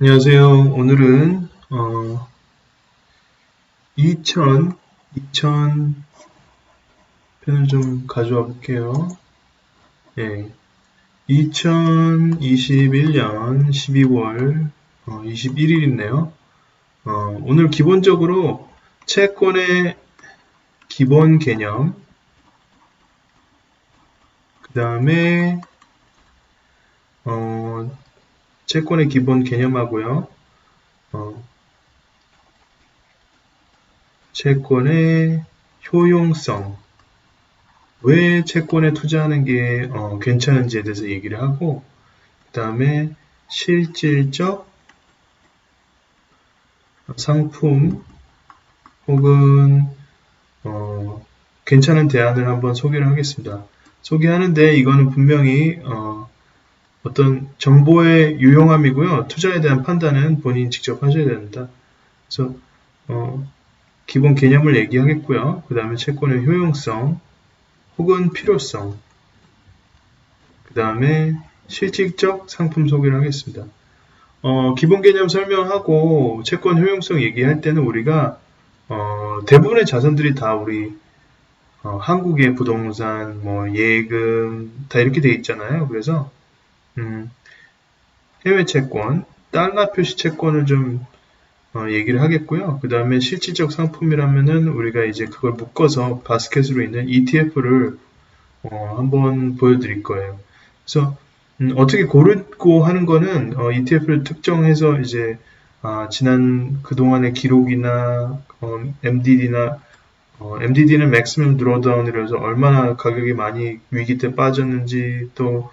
안녕하세요. 오늘은 2000편을 좀 가져와 볼게요. 예, 2021년 12월 21일이네요. 오늘 기본적으로 채권의 기본 개념, 그 다음에 채권의 기본 개념하고요. 채권의 효용성, 왜 채권에 투자하는 게 괜찮은지에 대해서 얘기를 하고, 그 다음에 실질적 상품 혹은 괜찮은 대안을 한번 소개를 하겠습니다. 소개하는데 이거는 분명히 어떤 정보의 유용함이고요. 투자에 대한 판단은 본인이 직접 하셔야 됩니다. 그래서 기본 개념을 얘기하겠고요. 그 다음에 채권의 효용성 혹은 필요성, 그 다음에 실질적 상품 소개를 하겠습니다. 기본 개념 설명하고 채권 효용성 얘기할 때는 우리가 대부분의 자산들이 다 우리 한국의 부동산, 예금 다 이렇게 돼 있잖아요. 그래서 해외 채권, 달러 표시 채권을 좀 얘기를 하겠고요. 그 다음에 실질적 상품이라면은 우리가 이제 그걸 묶어서 바스켓으로 있는 ETF를 한번 보여드릴 거예요. 그래서 어떻게 고르고 하는 거는 ETF를 특정해서 이제 지난 그동안의 기록이나 MDD나 MDD는 맥시멈 드로다운이라서 얼마나 가격이 많이 위기 때 빠졌는지 또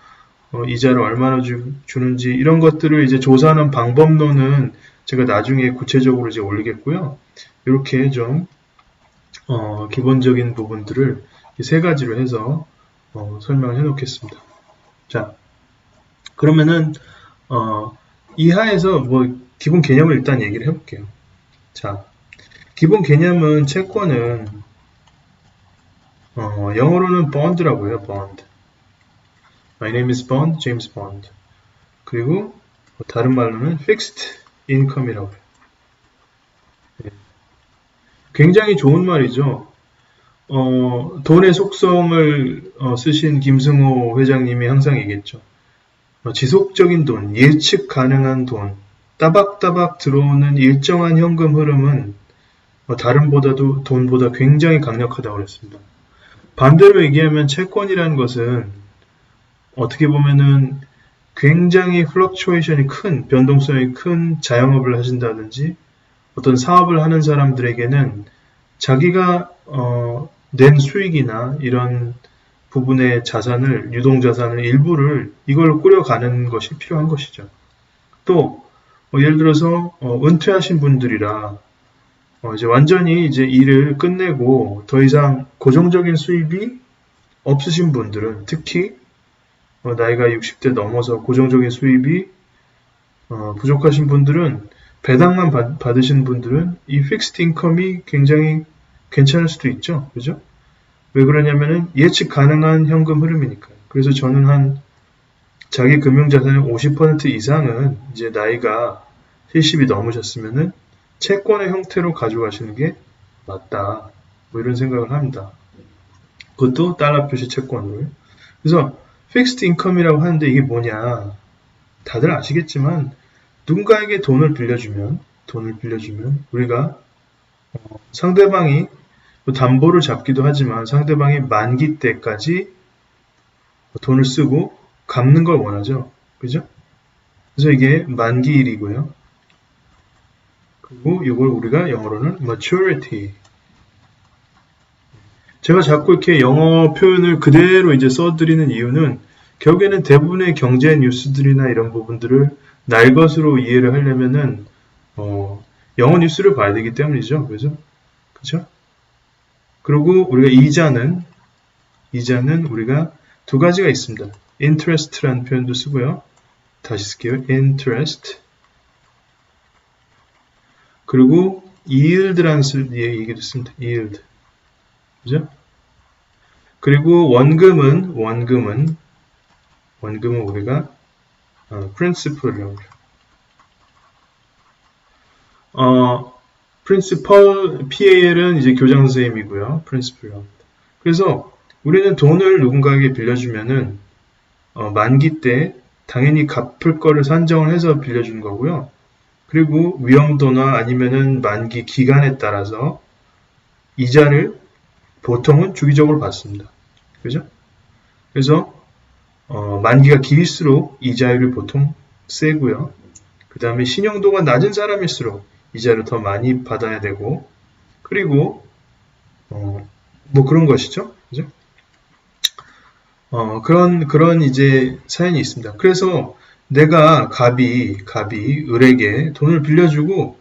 이자를 얼마나 주는지 이런 것들을 이제 조사하는 방법론은 제가 나중에 구체적으로 이제 올리겠고요. 이렇게 좀 기본적인 부분들을 세 가지로 해서 설명해 놓겠습니다. 자, 그러면은 이하에서 기본 개념을 일단 얘기를 해볼게요. 자, 기본 개념은 채권은 영어로는 bond라고 해요. bond. My name is Bond, James Bond. 그리고 다른 말로는 fixed income이라고 해요. 네. 굉장히 좋은 말이죠. 돈의 속성을 쓰신 김승호 회장님이 항상 얘기했죠. 지속적인 돈, 예측 가능한 돈, 따박따박 들어오는 일정한 현금 흐름은 다른 돈보다 굉장히 강력하다고 그랬습니다. 반대로 얘기하면 채권이라는 것은 어떻게 보면은 굉장히 플럭추에이션이 큰, 변동성이 큰 자영업을 하신다든지 어떤 사업을 하는 사람들에게는 자기가 낸 수익이나 이런 부분의 자산을, 유동자산을 일부를 이걸 꾸려가는 것이 필요한 것이죠. 또 예를 들어서 은퇴하신 분들이라 이제 완전히 이제 일을 끝내고 더 이상 고정적인 수입이 없으신 분들은 특히 나이가 60대 넘어서 고정적인 수입이 부족하신 분들은 배당만 받으신 분들은 이 픽스드 인컴이 굉장히 괜찮을 수도 있죠. 그죠? 왜 그러냐면은 예측 가능한 현금 흐름이니까요. 그래서 저는 자기 금융자산의 50% 이상은 이제 나이가 70이 넘으셨으면은 채권의 형태로 가져가시는 게 맞다. 이런 생각을 합니다. 그것도 달러 표시 채권을. 그래서 픽스드 인컴이라고 하는데 이게 뭐냐? 다들 아시겠지만 누군가에게 돈을 빌려주면 우리가 상대방이 담보를 잡기도 하지만 상대방이 만기 때까지 돈을 쓰고 갚는 걸 원하죠. 그죠? 그래서 이게 만기일이고요. 그리고 이걸 우리가 영어로는 maturity. 제가 자꾸 이렇게 영어 표현을 그대로 이제 써드리는 이유는 결국에는 대부분의 경제 뉴스들이나 이런 부분들을 날 것으로 이해를 하려면은 영어 뉴스를 봐야 되기 때문이죠. 그죠? 그리고 우리가 이자는 우리가 두 가지가 있습니다. interest라는 표현도 쓰고요. 다시 쓸게요. interest. 그리고 yield라는 얘기도 씁니다. yield. 그죠? 그리고 원금은 우리가 principal이라고 해요. principal, PAL은 이제 교장 선생님이고요. principal이요. 그래서 우리는 돈을 누군가에게 빌려주면은 만기 때 당연히 갚을 거를 산정을 해서 빌려주는 거고요. 그리고 위험도나 아니면은 만기 기간에 따라서 이자를 보통은 주기적으로 받습니다. 그죠? 그래서 만기가 길수록 이자율이 보통 세고요. 그 다음에 신용도가 낮은 사람일수록 이자를 더 많이 받아야 되고, 그리고 뭐 그런 것이죠. 그죠? 그런 이제 사연이 있습니다. 그래서 내가 갑이 을에게 돈을 빌려주고,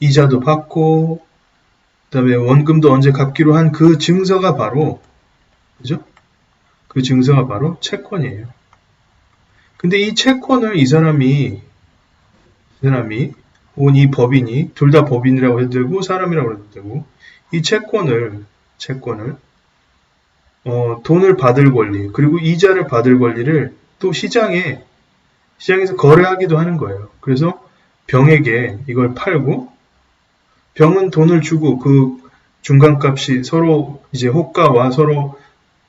이자도 받고, 그 다음에 원금도 언제 갚기로 한 그 증서가 바로, 그죠? 그 증서가 바로 채권이에요. 근데 이 채권을 이 사람이, 혹은 이 법인이, 둘 다 법인이라고 해도 되고, 사람이라고 해도 되고, 이 채권을, 돈을 받을 권리, 그리고 이자를 받을 권리를 또 시장에서 거래하기도 하는 거예요. 그래서 병에게 이걸 팔고, 병은 돈을 주고 그 중간값이 서로 이제 호가와 서로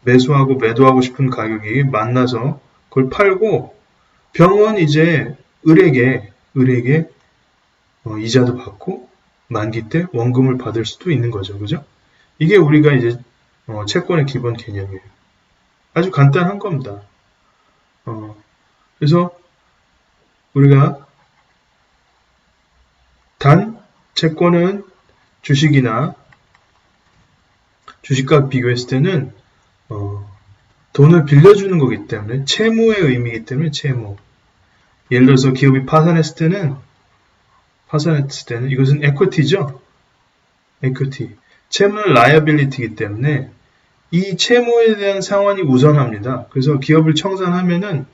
매수하고 매도하고 싶은 가격이 만나서 그걸 팔고, 병은 이제 을에게 이자도 받고 만기 때 원금을 받을 수도 있는 거죠. 그죠? 이게 우리가 이제 채권의 기본 개념이에요. 아주 간단한 겁니다. 그래서 우리가 단 채권은 주식과 비교했을 때는 돈을 빌려주는 거기 때문에 채무의 의미이기 때문에 채무. 예를 들어서 기업이 파산했을 때는 이것은 equity죠. equity. 채무는 liability이기 때문에 이 채무에 대한 상환이 우선합니다. 그래서 기업을 청산하면은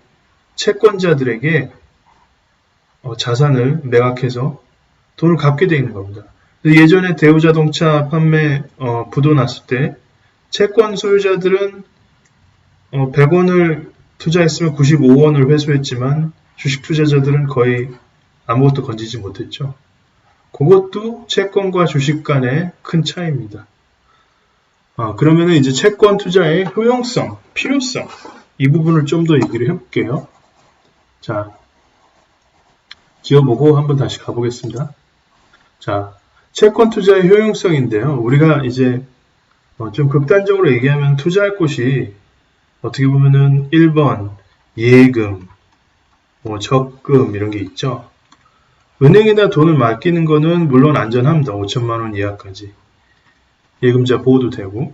채권자들에게 자산을 매각해서 돈을 갚게 되어 있는 겁니다. 예전에 대우자동차 판매 부도 났을 때 채권 소유자들은 100원을 투자했으면 95원을 회수했지만 주식 투자자들은 거의 아무것도 건지지 못했죠. 그것도 채권과 주식 간의 큰 차이입니다. 그러면 이제 채권 투자의 효용성, 필요성 이 부분을 좀 더 얘기를 해볼게요. 자, 지워보고 한번 다시 가보겠습니다. 자, 채권 투자의 효용성인데요. 우리가 이제 좀 극단적으로 얘기하면 투자할 곳이 어떻게 보면은 1번 예금, 적금 이런 게 있죠. 은행에다 돈을 맡기는 거는 물론 안전합니다. 5천만 원 이하까지. 예금자 보호도 되고.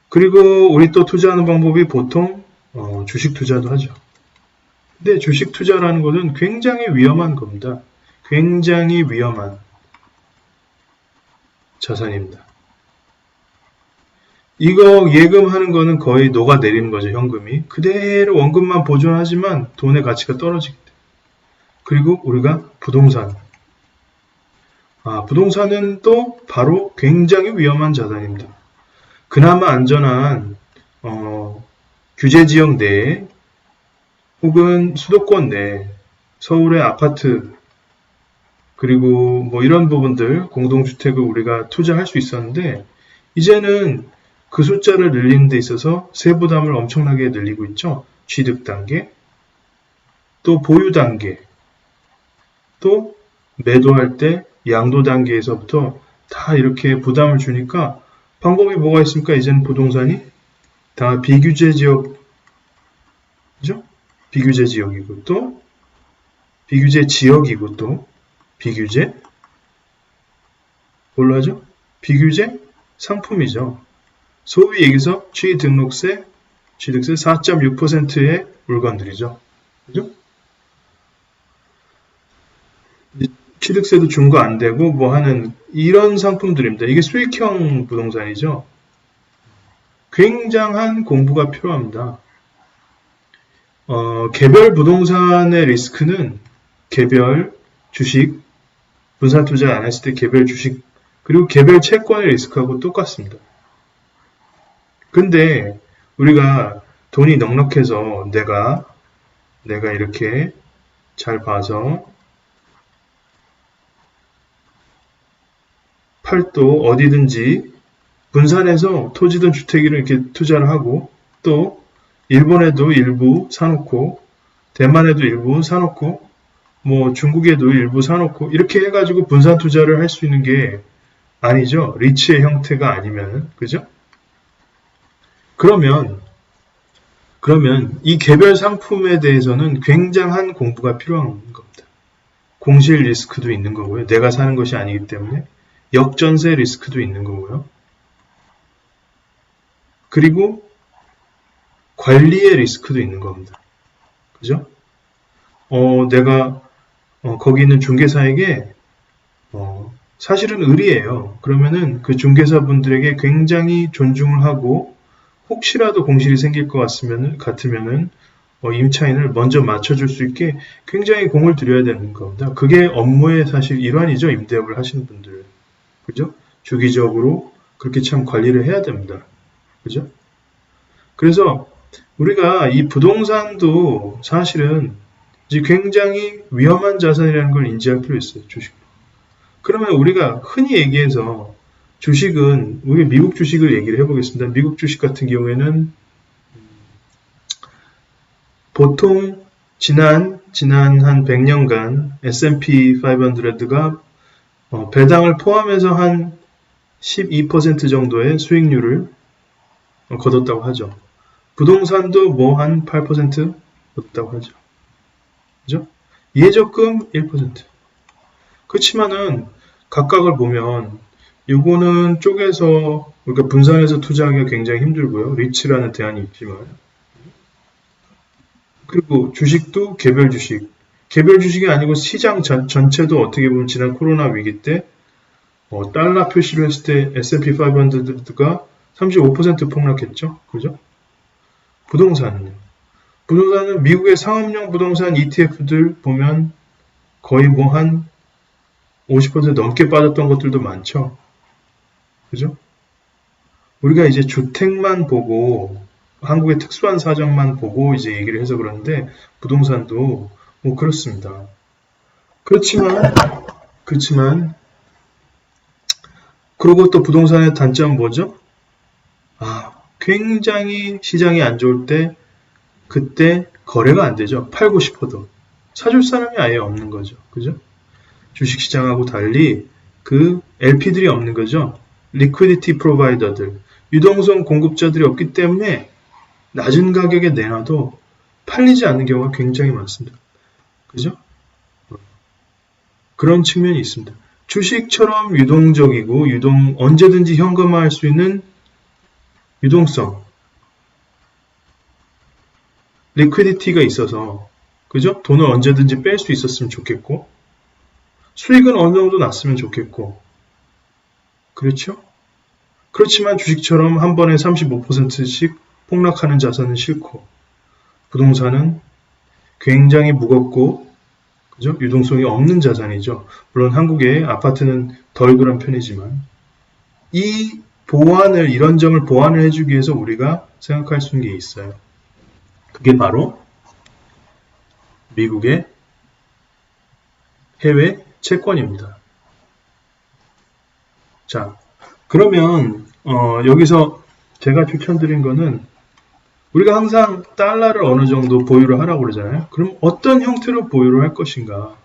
그리고 우리 또 투자하는 방법이 보통 주식 투자도 하죠. 근데 주식 투자라는 것은 굉장히 위험한 겁니다. 굉장히 위험한 자산입니다. 이거 예금하는 거는 거의 녹아내리는 거죠. 현금이. 그대로 원금만 보존하지만 돈의 가치가 떨어지기 때문에. 그리고 우리가 부동산. 부동산은 또 바로 굉장히 위험한 자산입니다. 그나마 안전한 규제지역 내에 혹은 수도권 내에 서울의 아파트 그리고 뭐 이런 부분들 공동주택을 우리가 투자할 수 있었는데 이제는 그 숫자를 늘리는 데 있어서 세부담을 엄청나게 늘리고 있죠. 취득 단계, 또 보유 단계, 또 매도할 때 양도 단계에서부터 다 이렇게 부담을 주니까 방법이 뭐가 있습니까? 이제는 부동산이 다 비규제 지역, 그죠? 비규제 지역이고 또 비규제 지역이고 또 비규제 뭘로 하죠? 비규제 상품이죠. 소위 얘기해서 취등록세, 취득세 4.6%의 물건들이죠. 그죠? 취득세도 중과 안 되고 뭐 하는 이런 상품들입니다. 이게 수익형 부동산이죠. 굉장한 공부가 필요합니다. 개별 부동산의 리스크는 개별 주식, 분산 투자 안 했을 때 개별 주식, 그리고 개별 채권의 리스크하고 똑같습니다. 근데 우리가 돈이 넉넉해서 내가 이렇게 잘 봐서 팔도 어디든지 분산해서 토지든 주택이든 이렇게 투자를 하고 또 일본에도 일부 사놓고 대만에도 일부 사놓고 뭐 중국에도 일부 사놓고 이렇게 해가지고 분산 투자를 할 수 있는 게 아니죠. 리츠의 형태가 아니면 그죠? 그러면 이 개별 상품에 대해서는 굉장한 공부가 필요한 겁니다. 공실 리스크도 있는 거고요. 내가 사는 것이 아니기 때문에 역전세 리스크도 있는 거고요. 그리고 관리의 리스크도 있는 겁니다. 그죠? 내가 거기 있는 중개사에게 사실은 의리예요. 그러면은 그 중개사분들에게 굉장히 존중을 하고 혹시라도 공실이 생길 것 같으면은 임차인을 먼저 맞춰줄 수 있게 굉장히 공을 들여야 되는 겁니다. 그게 업무의 사실 일환이죠. 임대업을 하시는 분들. 그죠? 주기적으로 그렇게 참 관리를 해야 됩니다. 그죠? 그래서 우리가 이 부동산도 사실은 이제 굉장히 위험한 자산이라는 걸 인지할 필요 있어요. 주식. 그러면 우리가 흔히 얘기해서 주식은 우리 미국 주식을 얘기를 해보겠습니다. 미국 주식 같은 경우에는 보통 지난 한 100년간 S&P 500가 배당을 포함해서 한 12% 정도의 수익률을 거뒀다고 하죠. 부동산도 뭐 한 8% 거뒀다고 하죠. 그죠? 예적금 1%. 그렇지만은 각각을 보면 요거는 쪼개서 그러니까 분산해서 투자하기가 굉장히 힘들고요. 리츠라는 대안이 있지만 그리고 주식도 개별 주식이 아니고 시장 전체도 어떻게 보면 지난 코로나 위기 때 달러 표시를 했을 때 S&P 500가 35% 폭락했죠. 그죠? 부동산은 미국의 상업용 부동산 ETF들 보면 거의 뭐 한 50% 넘게 빠졌던 것들도 많죠. 그죠? 우리가 이제 주택만 보고 한국의 특수한 사정만 보고 이제 얘기를 해서 그러는데 부동산도 뭐 그렇습니다. 그렇지만 그리고 또 부동산의 단점은 뭐죠? 굉장히 시장이 안 좋을 때 그때 거래가 안 되죠. 팔고 싶어도 사줄 사람이 아예 없는 거죠. 그죠? 주식시장하고 달리 그 LP들이 없는 거죠. Liquidity Provider들, 유동성 공급자들이 없기 때문에 낮은 가격에 내놔도 팔리지 않는 경우가 굉장히 많습니다. 그죠? 그런 측면이 있습니다. 주식처럼 유동적이고 언제든지 현금화할 수 있는 유동성, 리퀴디티가 있어서 그죠? 돈을 언제든지 뺄 수 있었으면 좋겠고 수익은 어느 정도 났으면 좋겠고 그렇죠? 그렇지만 주식처럼 한 번에 35%씩 폭락하는 자산은 싫고 부동산은 굉장히 무겁고 그죠? 유동성이 없는 자산이죠. 물론 한국의 아파트는 덜 그런 편이지만 이런 점을 보완을 해주기 위해서 우리가 생각할 수 있는 게 있어요. 그게 바로 미국의 해외 채권입니다. 자, 그러면 여기서 제가 추천드린 거는 우리가 항상 달러를 어느 정도 보유를 하라고 그러잖아요. 그럼 어떤 형태로 보유를 할 것인가?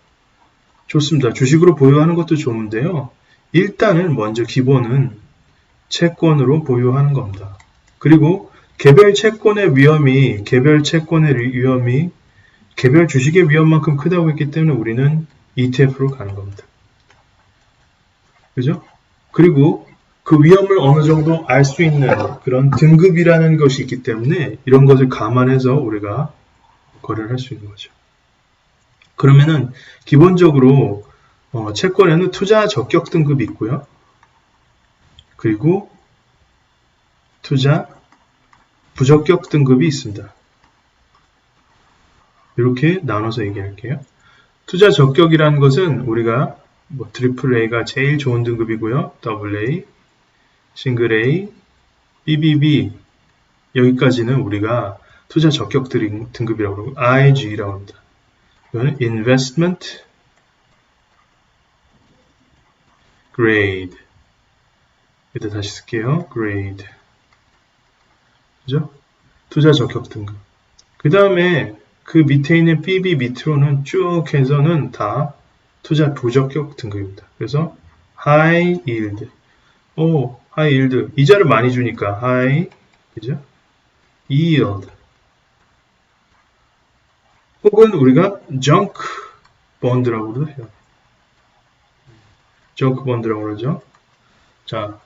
좋습니다. 주식으로 보유하는 것도 좋은데요. 일단은 먼저 기본은 채권으로 보유하는 겁니다. 그리고 개별 채권의 위험이 개별 주식의 위험만큼 크다고 했기 때문에 우리는 ETF로 가는 겁니다. 그죠? 그리고 그 위험을 어느 정도 알 수 있는 그런 등급이라는 것이 있기 때문에 이런 것을 감안해서 우리가 거래를 할 수 있는 거죠. 그러면은 기본적으로 채권에는 투자 적격 등급이 있고요. 그리고 투자 부적격 등급이 있습니다. 이렇게 나눠서 얘기할게요. 투자 적격이라는 것은 우리가 트리플 A가 제일 좋은 등급이고요. 더블 A, 싱글 A, BBB 여기까지는 우리가 투자 적격 등급이라고 그러고 IG라고 합니다. 이거는 Investment Grade 이때 다시 쓸게요. grade. 그죠? 투자 적격 등급. 그 다음에 그 밑에 있는 BB 밑으로는 쭉 해서는 다 투자 부적격 등급입니다. 그래서 high yield. high yield. 이자를 많이 주니까 high, 그죠? yield. 혹은 우리가 junk bond라고도 해요. junk bond라고 그러죠. 자,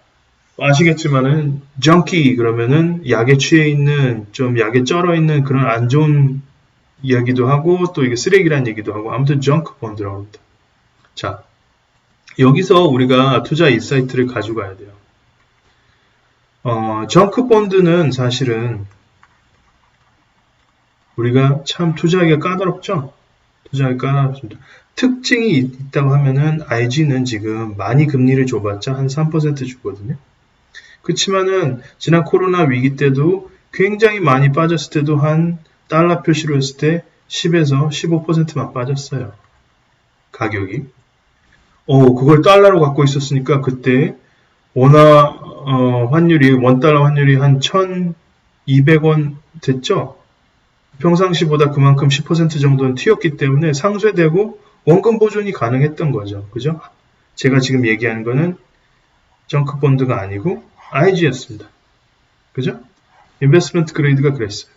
아시겠지만은 junkie 그러면은 약에 취해 있는, 좀 약에 쩔어 있는 그런 안 좋은 이야기도 하고 또 이게 쓰레기란 얘기도 하고 아무튼 junk bond라고 합니다. 자, 여기서 우리가 투자 인사이트를 가져가야 돼요. junk bond는 사실은 우리가 참 투자하기가 까다롭죠? 투자하기 까다롭습니다. 특징이 있다고 하면은 IG는 지금 많이 금리를 줘봤자 한 3% 주거든요. 그렇지만은 지난 코로나 위기 때도 굉장히 많이 빠졌을 때도 한 달러 표시로 했을 때 10에서 15%만 빠졌어요. 가격이. 그걸 달러로 갖고 있었으니까 그때 원화 환율이 원달러 환율이 한 1,200원 됐죠? 평상시보다 그만큼 10% 정도는 튀었기 때문에 상쇄되고 원금 보존이 가능했던 거죠. 그죠? 제가 지금 얘기하는 거는 정크 본드가 아니고 IG였습니다. 그죠? 인베스트먼트 그레이드가 그랬어요.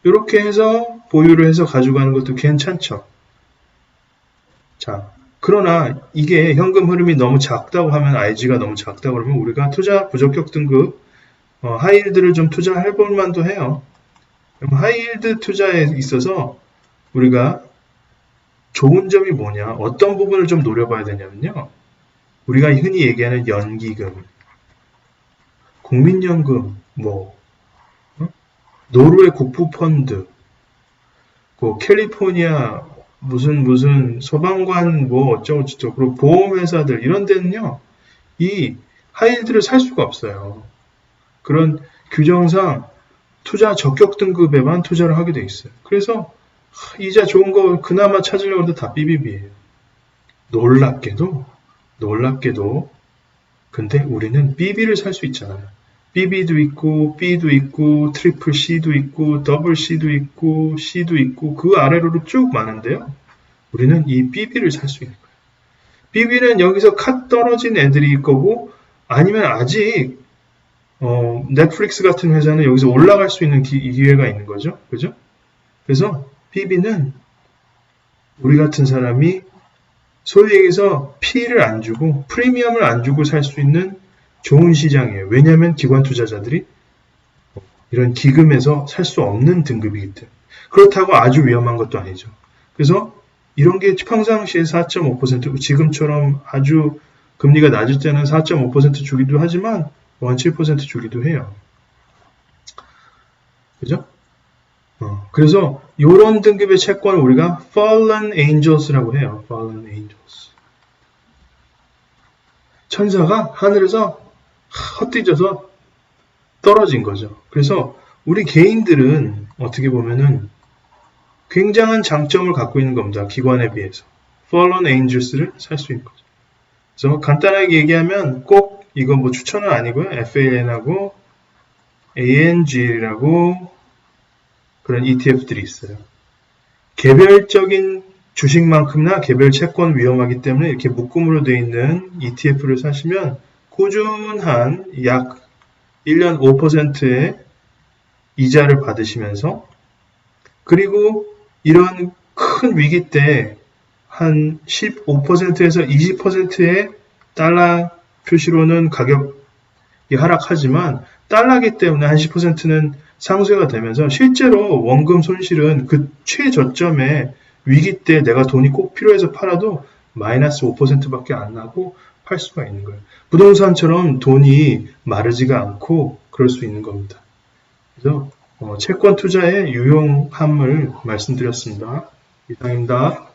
이렇게 해서 보유를 해서 가져가는 것도 괜찮죠. 자, 그러나 이게 현금 흐름이 너무 작다고 하면 IG가 너무 작다고 그러면 우리가 투자 부적격 등급 하이힐드를 좀 투자해 볼 만도 해요. 하이힐드 투자에 있어서 우리가 좋은 점이 뭐냐, 어떤 부분을 좀 노려봐야 되냐면요. 우리가 흔히 얘기하는 연기금, 국민연금, 노르웨이 국부펀드, 캘리포니아 무슨 소방관 어쩌고저쩌고, 그리고 보험회사들 이런 데는요, 이 하이힐드를 살 수가 없어요. 그런 규정상 투자 적격 등급에만 투자를 하게 돼 있어요. 그래서 이자 좋은 거 그나마 찾으려고 해도 다 BBB예요. 놀랍게도 근데 우리는 BB를 살 수 있잖아요. BB도 있고 B도 있고 트리플 C도 있고 더블 C도 있고 C도 있고 그 아래로도 쭉 많은데요. 우리는 이 BB를 살 수 있는 거예요. BB는 여기서 컷 떨어진 애들이 거고 아니면 아직 넷플릭스 같은 회사는 여기서 올라갈 수 있는 기회가 있는 거죠. 그죠? 그래서 BB는 우리 같은 사람이 소위 얘기해서 피를 안 주고 프리미엄을 안 주고 살 수 있는 좋은 시장이에요. 왜냐하면 기관 투자자들이 이런 기금에서 살 수 없는 등급이기 때문에. 그렇다고 아주 위험한 것도 아니죠. 그래서 이런 게 평상시에 4.5% 지금처럼 아주 금리가 낮을 때는 4.5% 주기도 하지만 7% 주기도 해요. 그죠? 그래서 이런 등급의 채권을 우리가 fallen angels라고 해요. fallen angels. 천사가 하늘에서 헛디져서 떨어진 거죠. 그래서 우리 개인들은 어떻게 보면은 굉장한 장점을 갖고 있는 겁니다. 기관에 비해서. fallen angels를 살 수 있는 거죠. 그래서 간단하게 얘기하면 꼭 이거 추천은 아니고요. FAN하고 ANG라고 그런 ETF들이 있어요. 개별적인 주식만큼이나 개별 채권 위험하기 때문에 이렇게 묶음으로 되어 있는 ETF를 사시면 꾸준한 약 1년 5%의 이자를 받으시면서 그리고 이런 큰 위기 때 한 15%에서 20%의 달러 표시로는 가격이 하락하지만 달러기 때문에 한 10%는 상쇄가 되면서 실제로 원금 손실은 그 최저점에 위기 때 내가 돈이 꼭 필요해서 팔아도 마이너스 5%밖에 안 나고 팔 수가 있는 거예요. 부동산처럼 돈이 마르지가 않고 그럴 수 있는 겁니다. 그래서 채권 투자의 유용함을 말씀드렸습니다. 이상입니다.